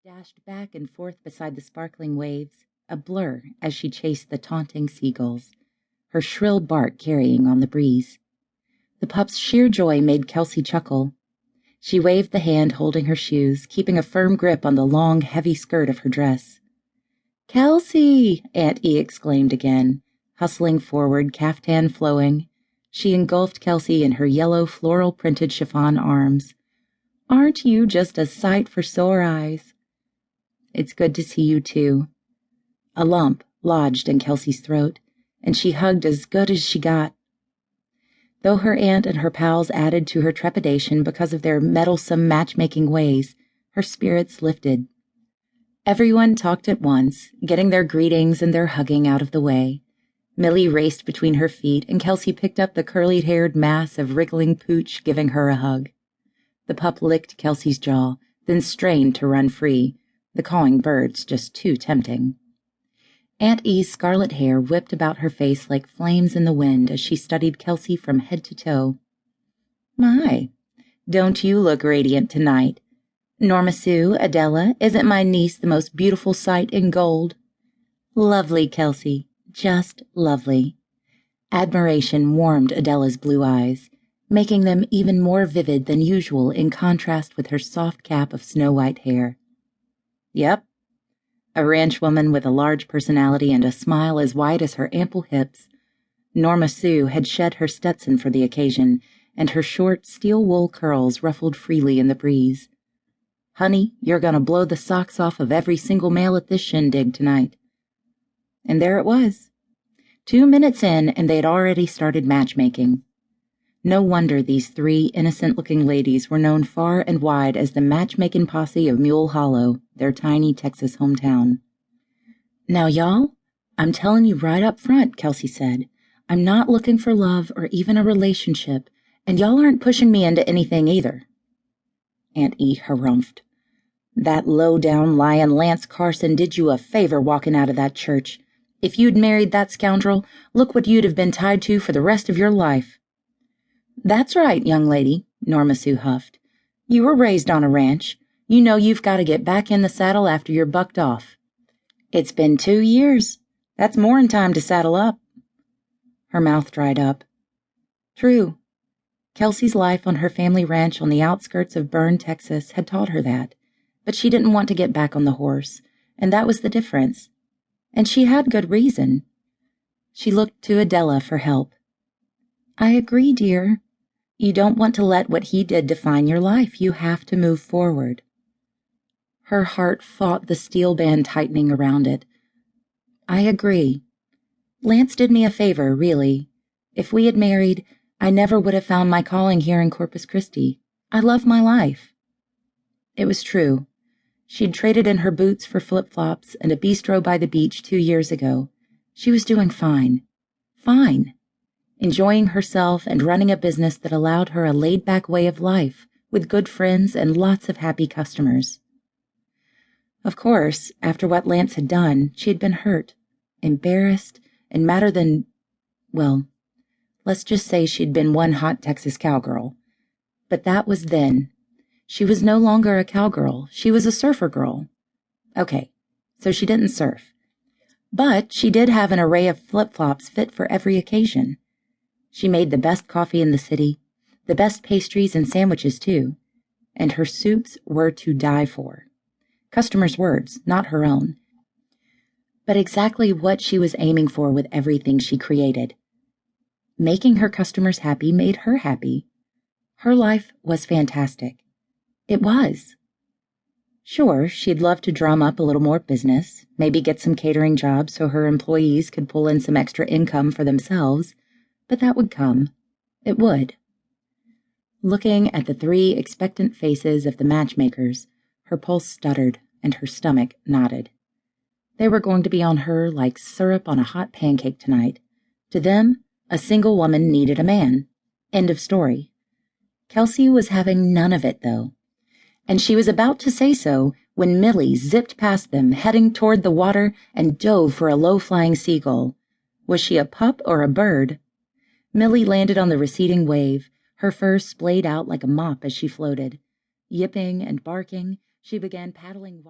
dashed back and forth beside the sparkling waves, a blur as she chased the taunting seagulls, her shrill bark carrying on the breeze. The pup's sheer joy made Kelsey chuckle. She waved the hand holding her shoes, keeping a firm grip on the long, heavy skirt of her dress. "Kelsey!" Aunt E exclaimed again, hustling forward, caftan flowing. She engulfed Kelsey in her yellow floral-printed chiffon arms. "Aren't you just a sight for sore eyes?" "It's good to see you, too." A lump lodged in Kelsey's throat, and she hugged as good as she got. Though her aunt and her pals added to her trepidation because of their meddlesome matchmaking ways, her spirits lifted. Everyone talked at once, getting their greetings and their hugging out of the way. Millie raced between her feet, and Kelsey picked up the curly-haired mass of wriggling pooch, giving her a hug. The pup licked Kelsey's jaw, then strained to run free, the cawing birds just too tempting. Aunt E's scarlet hair whipped about her face like flames in the wind as she studied Kelsey from head to toe. "My, don't you look radiant tonight? Norma Sue, Adela, isn't my niece the most beautiful sight in gold?" "Lovely, Kelsey, just lovely." Admiration warmed Adela's blue eyes, making them even more vivid than usual in contrast with her soft cap of snow-white hair. "Yep." A ranch woman with a large personality and a smile as wide as her ample hips. Norma Sue had shed her Stetson for the occasion, and her short steel-wool curls ruffled freely in the breeze. "Honey, you're going to blow the socks off of every single male at this shindig tonight." And there it was. 2 minutes in, and they had already started matchmaking. No wonder these 3 innocent-looking ladies were known far and wide as the matchmaking posse of Mule Hollow, their tiny Texas hometown. "Now, y'all, I'm telling you right up front," Kelsey said. "I'm not looking for love or even a relationship, and y'all aren't pushing me into anything either." Aunt E harumphed. "That low-down lion Lance Carson did you a favor walking out of that church. If you'd married that scoundrel, look what you'd have been tied to for the rest of your life." "That's right, young lady," Norma Sue huffed. "You were raised on a ranch. You know you've got to get back in the saddle after you're bucked off. It's been 2 years. That's more'n time to saddle up." Her mouth dried up. True. Kelsey's life on her family ranch on the outskirts of Berne, Texas, had taught her that, but she didn't want to get back on the horse, and that was the difference. And she had good reason. She looked to Adela for help. "I agree, dear. You don't want to let what he did define your life. You have to move forward." Her heart fought the steel band tightening around it. "I agree. Lance did me a favor, really. If we had married, I never would have found my calling here in Corpus Christi. I love my life." It was true. She'd traded in her boots for flip-flops and a bistro by the beach 2 years ago. She was doing fine. Fine. Enjoying herself and running a business that allowed her a laid-back way of life, with good friends and lots of happy customers. Of course, after what Lance had done, she had been hurt, embarrassed, and madder than, well, let's just say she'd been one hot Texas cowgirl. But that was then. She was no longer a cowgirl. She was a surfer girl. Okay, so she didn't surf. But she did have an array of flip-flops fit for every occasion. She made the best coffee in the city, the best pastries and sandwiches, too, and her soups were to die for. Customers' words, not her own. But exactly what she was aiming for with everything she created. Making her customers happy made her happy. Her life was fantastic. It was. Sure, she'd love to drum up a little more business, maybe get some catering jobs so her employees could pull in some extra income for themselves, but that would come. It would. Looking at the 3 expectant faces of the matchmakers, her pulse stuttered and her stomach knotted. They were going to be on her like syrup on a hot pancake tonight. To them, a single woman needed a man. End of story. Kelsey was having none of it, though. And she was about to say so when Millie zipped past them, heading toward the water, and dove for a low-flying seagull. Was she a pup or a bird? Millie landed on the receding wave, her fur splayed out like a mop as she floated. Yipping and barking, she began paddling